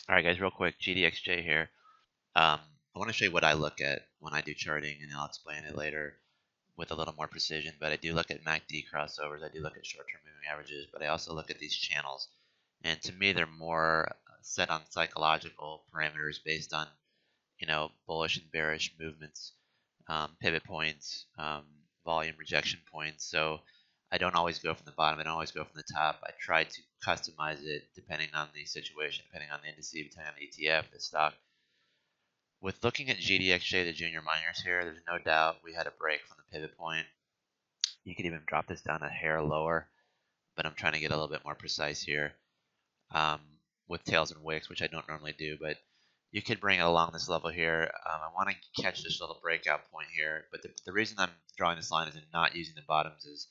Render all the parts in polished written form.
Alright guys, real quick, GDXJ here. I want to show you what I look at when I do charting, and I'll explain it later with a little more precision, but I do look at MACD crossovers, I do look at short-term moving averages, but I also look at these channels. And to me, they're more set on psychological parameters based on, bullish and bearish movements, pivot points, volume rejection points. So I don't always go from the bottom. I don't always go from the top. I try to customize it depending on the situation, depending on the indice, depending on the ETF, the stock. With looking at GDXJ, the junior miners here, there's no doubt we had a break from the pivot point. You could even drop this down a hair lower, but I'm trying to get a little bit more precise here um, with tails and wicks, which I don't normally do, but you could bring it along this level here. I want to catch this little breakout point here, but the reason I'm drawing this line is in not using the bottoms is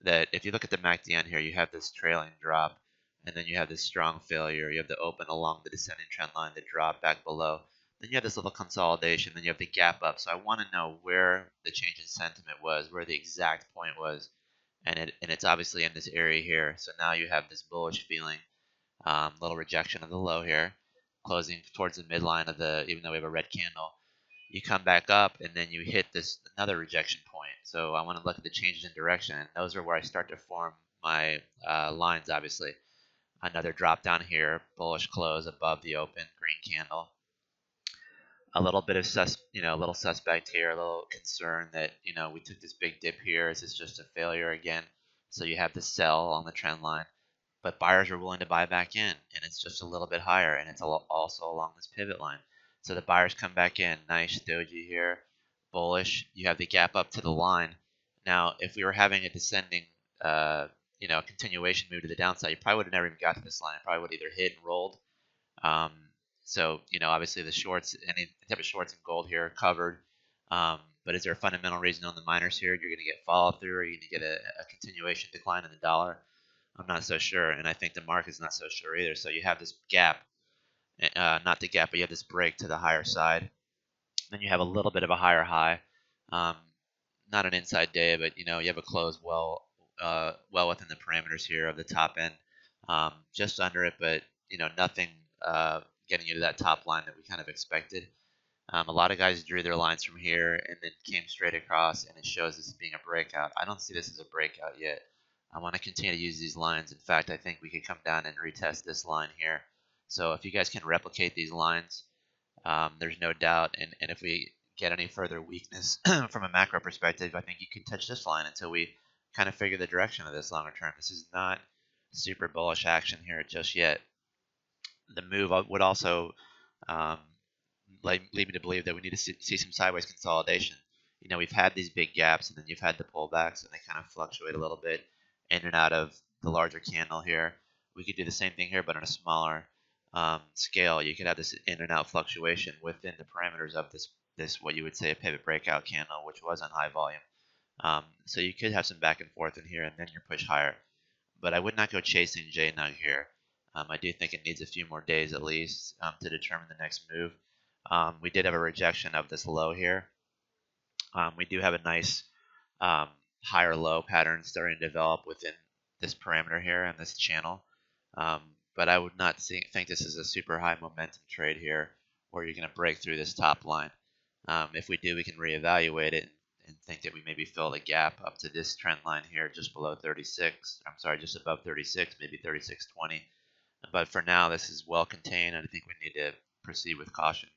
that if you look at the MACD on here, you have this trailing drop, and then you have this strong failure. You have the open along the descending trend line, the drop back below. Then you have this little consolidation, then you have the gap up. So I want to know where the change in sentiment was, where the exact point was, and it's obviously in this area here. So now you have this bullish feeling, little rejection of the low here, closing towards the midline of the, even though we have a red candle. You come back up and then you hit this another rejection point. So I want to look at the changes in direction. And those are where I start to form my lines, obviously. Another drop down here, bullish close above the open green candle. A little bit of a little suspect here, a little concern that, we took this big dip here. Is this just a failure again? So you have the sell on the trend line, but buyers are willing to buy back in, and it's just a little bit higher, and it's also along this pivot line. So the buyers come back in. Nice doji here, bullish. You have the gap up to the line. Now, if we were having a descending, continuation move to the downside, you probably would have never even got to this line. It probably would have either hit and rolled. So, obviously the shorts, any type of shorts in gold here are covered. But is there a fundamental reason on the miners here? You're going to get follow through, or you're going to get a continuation decline in the dollar? I'm not so sure, and I think the market's not so sure either. So you have this gap, not the gap, but you have this break to the higher side. Then you have a little bit of a higher high. Um, Not an inside day, but you have a close well within the parameters here of the top end, just under it, but nothing getting you to that top line that we kind of expected. A lot of guys drew their lines from here and then came straight across, and it shows this as being a breakout. I don't see this as a breakout yet. I want to continue to use these lines. In fact, I think we could come down and retest this line here. So if you guys can replicate these lines, there's no doubt. And if we get any further weakness from a macro perspective, I think you can touch this line until we kind of figure the direction of this longer term. This is not super bullish action here just yet. The move would also lead me to believe that we need to see some sideways consolidation. We've had these big gaps, and then you've had the pullbacks, and they kind of fluctuate a little bit in and out of the larger candle here. We could do the same thing here, but on a smaller scale. You could have this in and out fluctuation within the parameters of this what you would say a pivot breakout candle, which was on high volume. So you could have some back and forth in here, and then you're pushed higher. But I would not go chasing JNUG here. I do think it needs a few more days at least to determine the next move. We did have a rejection of this low here. We do have a nice higher low pattern starting to develop within this parameter here and this channel. But I would not think this is a super high momentum trade here where you're going to break through this top line. If we do, we can reevaluate it and think that we maybe fill the gap up to this trend line here just below 36. I'm sorry, just above 36, maybe 36.20. But for now, this is well contained, and I think we need to proceed with caution.